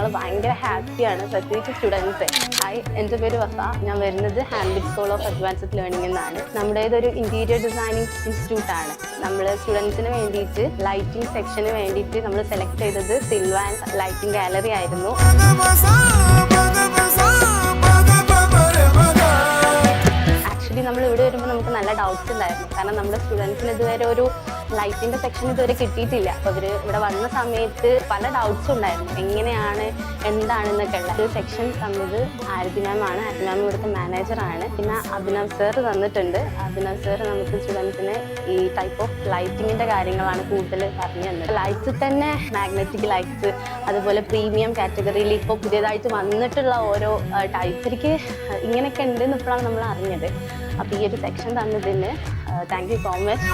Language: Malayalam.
ഞങ്ങൾ ഭയങ്കര ഹാപ്പിയാണ്, പ്രത്യേകിച്ച് സ്റ്റുഡൻസ്. എൻ്റെ പേര് വസ. ഞാൻ വരുന്നത് ഹാൻബിറ്റ് സ്കൂൾ ഓഫ് അഡ്വാൻസ്ഡ് ലേണിംഗ് എന്നാണ്. നമ്മുടേതൊരു ഇൻറ്റീരിയർ ഡിസൈനിങ് ഇൻസ്റ്റിറ്റ്യൂട്ടാണ്. നമ്മൾ സ്റ്റുഡൻസിന് വേണ്ടിയിട്ട് ലൈറ്റിംഗ് സെക്ഷന് വേണ്ടിയിട്ട് നമ്മൾ സെലക്ട് ചെയ്തത് സിൽവ ആൻഡ് ലൈറ്റിംഗ് ഗാലറി ആയിരുന്നു. ആക്ച്വലി നമ്മൾ ഇവിടെ വരുമ്പോൾ നമുക്ക് നല്ല ഡൗട്ട്സ് ഉണ്ടായിരുന്നു. കാരണം നമ്മുടെ സ്റ്റുഡൻസിന് ഇതുവരെ ഒരു ലൈറ്റിൻ്റെ സെക്ഷൻ ഇതുവരെ കിട്ടിയിട്ടില്ല. അപ്പോൾ അവർ ഇവിടെ വന്ന സമയത്ത് പല ഡൗട്ട്സും ഉണ്ടായിരുന്നു, എങ്ങനെയാണ് എന്താണെന്നൊക്കെ ഉള്ള. ഒരു സെക്ഷൻ തന്നത് ആരതി മാമാണ്. ആരതി മാം ഇവിടുത്തെ മാനേജറാണ്. പിന്നെ അഭിനവ് സർ തന്നിട്ടുണ്ട്. അഭിനവ് സർ നമുക്ക് സ്റ്റുഡൻസിന് ഈ ടൈപ്പ് ഓഫ് ലൈറ്റിങ്ങിൻ്റെ കാര്യങ്ങളാണ് കൂടുതൽ പറഞ്ഞു തന്നത്. ലൈറ്റ്സ് തന്നെ മാഗ്നറ്റിക് ലൈറ്റ്സ്, അതുപോലെ പ്രീമിയം കാറ്റഗറിയിൽ ഇപ്പോൾ പുതിയതായിട്ട് വന്നിട്ടുള്ള ഓരോ ടൈപ്സ് എനിക്ക് ഇങ്ങനെയൊക്കെ ഉണ്ടെന്ന് ഇപ്പോഴാണ് നമ്മൾ അറിഞ്ഞത്. അപ്പോൾ ഈ ഒരു സെക്ഷൻ തന്നതിന് താങ്ക് യു സോ മച്ച്.